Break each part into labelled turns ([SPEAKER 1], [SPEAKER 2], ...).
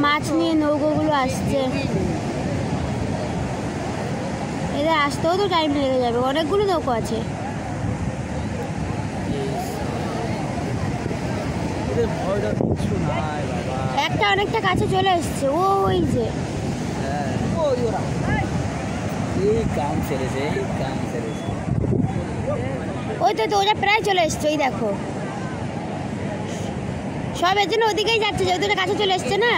[SPEAKER 1] মাছ নিয়ে নৌকোগুলো আসছে। এদের আসতেও তো টাইম লেগে যাবে, অনেকগুলো নৌকো আছে। একটা অনেকটা কাছে চলে এসছে, ওই যে ওই তো ওটা প্রায় চলে এসছে। ওই দেখো সব এর জন্য ওদিকেই যাচ্ছে, যেহেতু ওটা কাছে চলে এসছে না।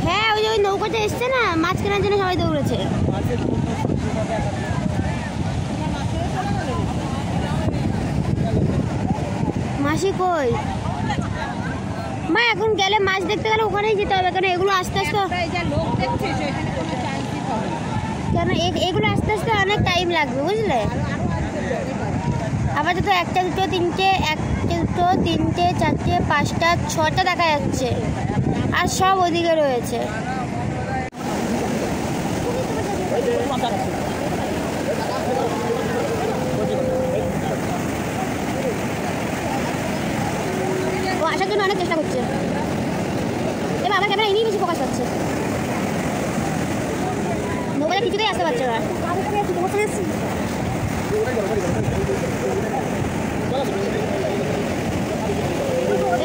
[SPEAKER 1] হ্যাঁ ওই যে ওই নৌকাটা এসছে না, মাছ কেনার জন্য সবাই দৌড়েছে। মাসি কই? মা এখন গেলে মাছ দেখতে গেলে ওখানেই যেতে হবে, কারণ এগুলো আস্তে আস্তে কেন এগুলো আস্তে আস্তে অনেক টাইম লাগবে বুঝলে। আপাতত একটা দুটো তিনটে, একটা দুটো তিনটে চারটে পাঁচটা ছটা দেখা যাচ্ছে, আর সব ওদিকে রয়েছে। ও আসার জন্য অনেক চেষ্টা করছে। এবার আমার ক্যামেরা ইনিই বেশি ফোকাস হচ্ছে, মোবাইলে কিছুতেই আসতে পারছে না।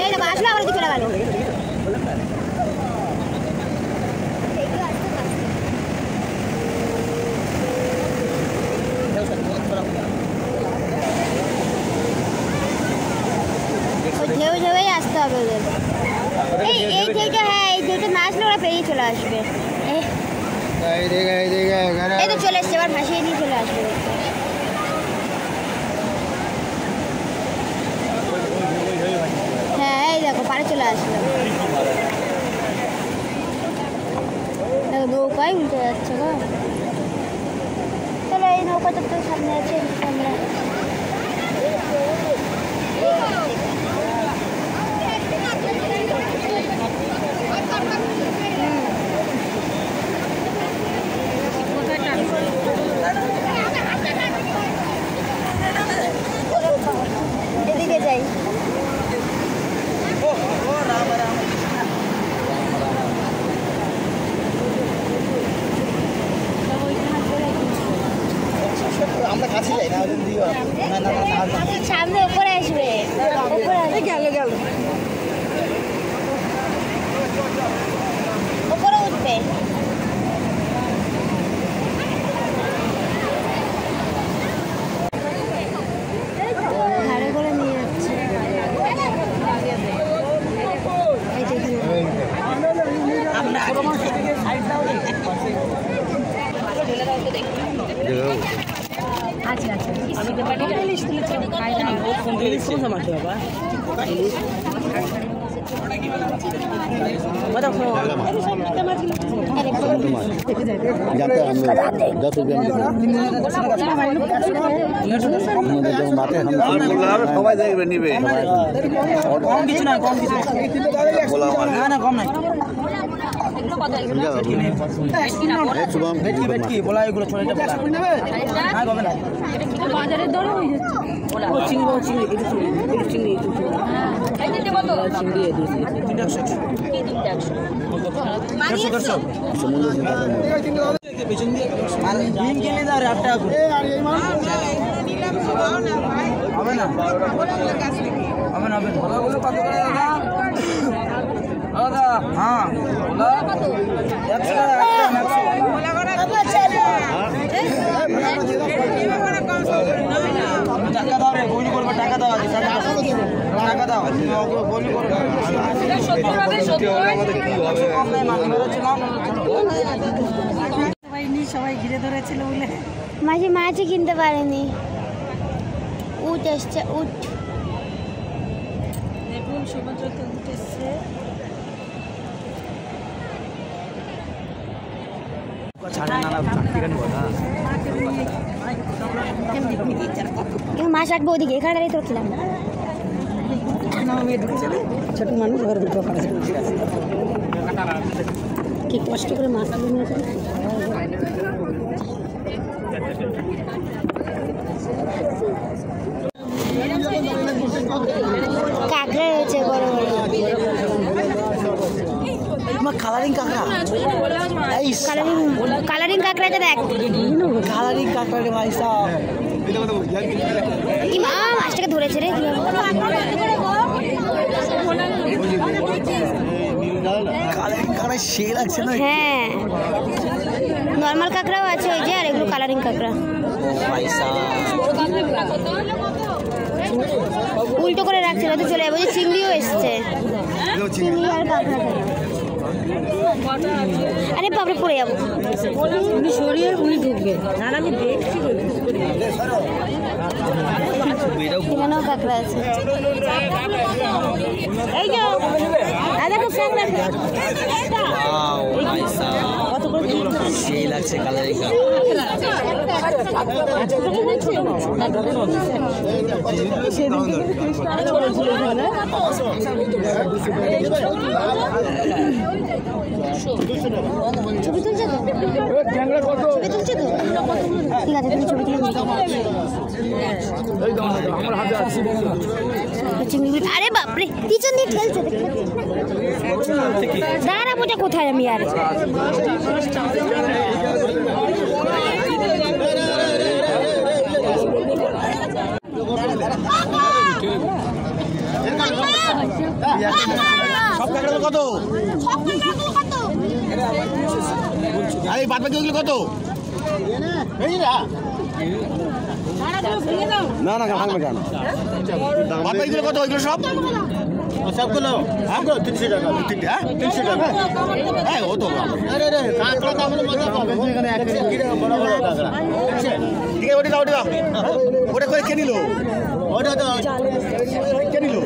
[SPEAKER 1] এই দেখো আসলে আবার চলে গেল। ঢেউ ঢেউই আসতে হবে ওদের। এই ঢেউটা, হ্যাঁ এই ঢেউটা না আসলে ওরা পেরিয়ে চলে আসবে। এই তো চলে এসছে, এবার ভাসিয়ে নিয়ে চলে আসবে। হ্যাঁ এই দেখো পাড়ে চলে আসলো, নৌকায় উল্টে যাচ্ছে গো। চলো এই নৌকাটা তো সামনে আছে আমরা। এদিকে যাই। সামনে উপরে আসবে, গেল উপরে উঠবে। ঘাড়ে করে নিয়ে যাচ্ছে। আচ্ছা আচ্ছা
[SPEAKER 2] সবাই দেখবে নিবে কিছু না কম কিছু না কম নাই বাজারের দর হয়ে টাকা দাও রে বইনি করবে টাকা দাও টাকা দাও বইনি করবে সবাই ঘিরে ধরেছিল বলে
[SPEAKER 1] মাঝে মাছই কিনতে পারেনি। উঠ এসছে, উঠ
[SPEAKER 3] দেখুন সমুদ্র তো উঠ এসছে।
[SPEAKER 1] মাছ রাখবো ওদিকে, এখানে দাঁড়িয়ে তো খেলাম
[SPEAKER 3] ছোট মানুষ ঘর ভিতরে কি কষ্ট করে মাছ তুলে
[SPEAKER 1] কাঁকড়াটা দেখ।
[SPEAKER 3] কালারিং কাঁকড়া রে ভাই সাহেব।
[SPEAKER 1] কি মা মাছটাকে ধরেছে রে। হ্যাঁ নর্মাল কাঁকড়াও আছে ওই যে, আর এগুলো কালারিং কাঁকড়া। উল্টো করে রাখছে না তো চলে যাবো। চিংড়িও এসছে, চিংড়ি আর কাঁকড়া। আরে বাপরে পড়ে যাবো।
[SPEAKER 3] উনি সরিয়ে উনি ঢুকবে। আর আমি দেখছি
[SPEAKER 1] এখানেও কাঁকড়া আছে। এই যে দেখো কাঁকড়া
[SPEAKER 2] সেই লাগছে কালারিং
[SPEAKER 1] ছবি তুলছে তো? ছবি তুলছে তো? ঠিক আছে তুমি ছবি তুলে চিংড়ি। আরে বাপরে পিছন দিয়ে ঠেলছে। দাঁড়াবো ওটা কোথায় আমি আর।
[SPEAKER 2] সব কাঁকড়া কত? আরে বাদ বাকি ওগুলো কত? না না ভাঙবে কেন? বাদ বাকিগুলো কত? ওইগুলো সব সবগুলো 300 টাকা। 300 টাকা। হ্যাঁ ও তো কাঁকড়া দাম এখানে এক বড় বড় কাঁকড়া। ঠিক আছে ওটা দাও, ওটা দাও। ওটা করে কে নিল? ওটা তো কে নিল?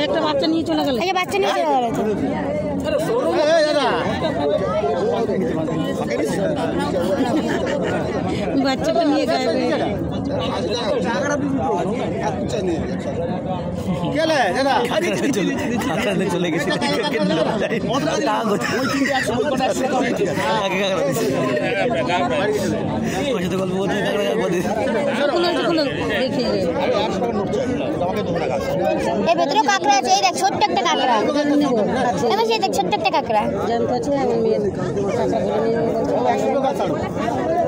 [SPEAKER 3] একটা বাচ্চা নিয়ে চলে গেল।
[SPEAKER 1] এই বাচ্চা নিয়ে চলে গেল তো।
[SPEAKER 3] বাচ্চাটা নিয়ে গায়েব হয়ে গেল।
[SPEAKER 2] চলে গেছে
[SPEAKER 1] এর ভেতরেও কাঁকড়া আছে। এই দেখ ছোট্ট একটা কাঁকড়া। এবার সেই দেখ ছোট্ট একটা কাঁকড়া।
[SPEAKER 3] জানতে আছে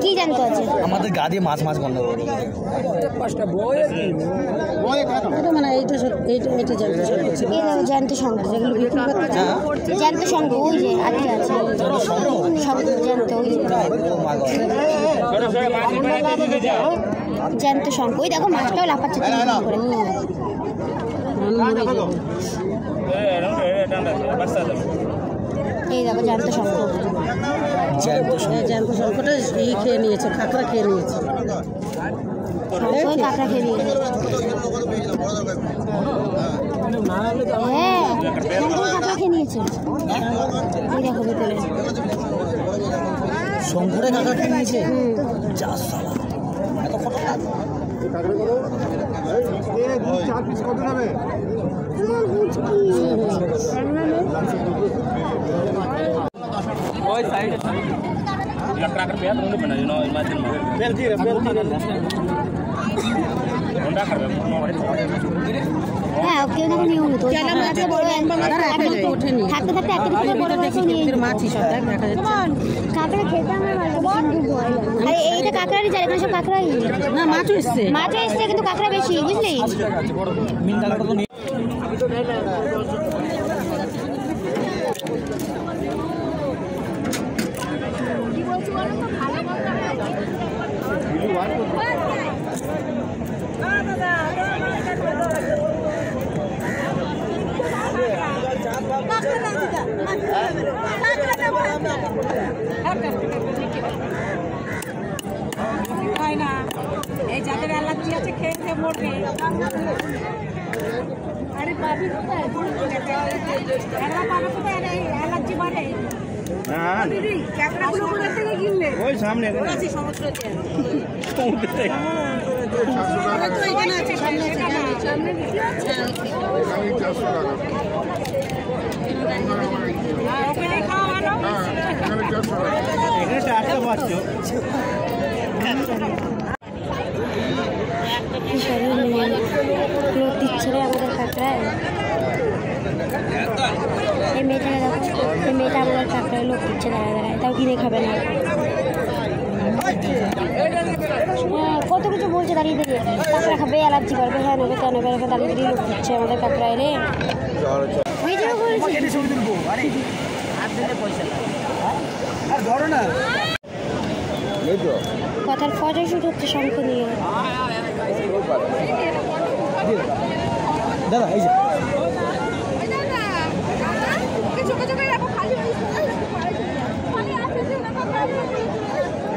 [SPEAKER 1] কি জানতে আছে?
[SPEAKER 2] আমাদের গা দিয়ে মাছ মাছ বন্ধ করবো।
[SPEAKER 3] মানে এইটা এইটা জানতে
[SPEAKER 1] এই দেখো জ্যান্ত শঙ্খ, যেগুলো বিক্রি করতে জ্যান্ত শঙ্খ ওই যে আটকে আছে। শঙ্খ জ্যান্ত ওই জ্যান্ত শঙ্খ। ওই দেখো মাছটাও লাফাচ্ছে করে। এই দেখো জ্যান্ত শঙ্খ।
[SPEAKER 3] জ্যান্ত শঙ্খটা ই খেয়ে নিয়েছে, কাঁকড়া খেয়ে নিয়েছে।
[SPEAKER 1] কাঁকড়া খেয়ে নিয়েছে। হ্যাঁ কাঁকড়া খেয়ে নিয়েছে। এই দেখো ভেতরে
[SPEAKER 2] শঙ্করে কাঁকড়া খেয়ে নিয়েছে।
[SPEAKER 1] হ্যাঁ কেউ না নিয়ম হতো। থাকতে থাকতে একটা
[SPEAKER 3] মাছি সব দেখা যাচ্ছে।
[SPEAKER 1] কাঁকড়া খেতে আমার আরে এইটা কাঁকড়ারই যায়, এখানে সব কাঁকড়াই
[SPEAKER 3] না। মাছও এসছে,
[SPEAKER 1] মাছও এসছে কিন্তু কাঁকড়া বেশি বুঝলি।
[SPEAKER 3] হয় না এই যাদের অ্যালার্জি আছে খেয়ে মরবে। আরে পাবি কোথায়? অ্যালার্জি বাড়ে। দিদি ক্যামেরাগুলো কোথা থেকে কিনলে?
[SPEAKER 2] ওই সামনে
[SPEAKER 3] সমুদ্র এখানে আছে, সামনে সামনে ওখানে খাওয়া ভালো।
[SPEAKER 2] এখানে 400 পাচ্ছো।
[SPEAKER 1] লোক দিচ্ছে রে আমাদের কাঁকড়ায়। এই মেয়েটাকে দেখো, এই মেয়েটা আমাদের কাঁকড়ায় লোক দিচ্ছে দাঁড়ায় দাঁড়ায়, তাও কিনে খাবে না। কত কিছু বলছে দাঁড়িয়ে দাঁড়িয়ে, কাঁকড়া খাবে, অ্যালার্জি করবে, হ্যাঁ নেবে তা নেবে, এখন দাঁড়িয়ে দাঁড়িয়ে লোক দিচ্ছে আমাদের কাঁকড়া এলে ভিডিও করেছি। কথার ফটো শুট হচ্ছে শঙ্খ নিয়ে।
[SPEAKER 2] দাদা এই যে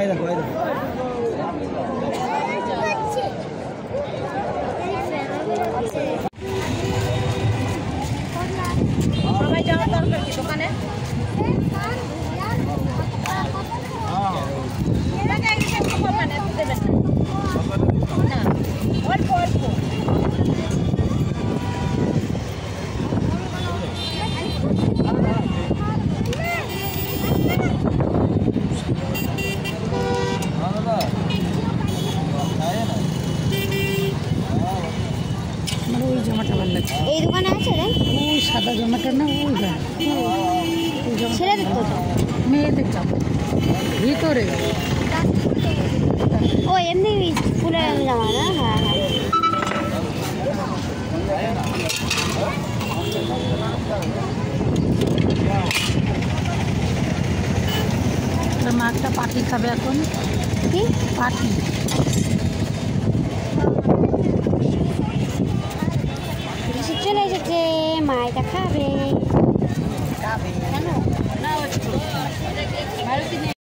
[SPEAKER 2] এই দেখো এই দেখো
[SPEAKER 3] সবাই যাওয়ার দরকার কি দোকানে? অল্প অল্প
[SPEAKER 4] ওই জামাটা ভালো লাগছে,
[SPEAKER 1] এই দোকানে আছে রে,
[SPEAKER 4] ওই সাদা জামাটা না, ওইটা
[SPEAKER 1] ছেড়ে দিত
[SPEAKER 4] মেয়েদের জামা ভিতরে।
[SPEAKER 1] ও এমনি ফুলের জামা না? হ্যাঁ হ্যাঁ।
[SPEAKER 4] মা একটা পাটি খাবে এখন,
[SPEAKER 1] কি
[SPEAKER 4] পাটি।
[SPEAKER 1] চলে এসেছে, মা এটা খাবে।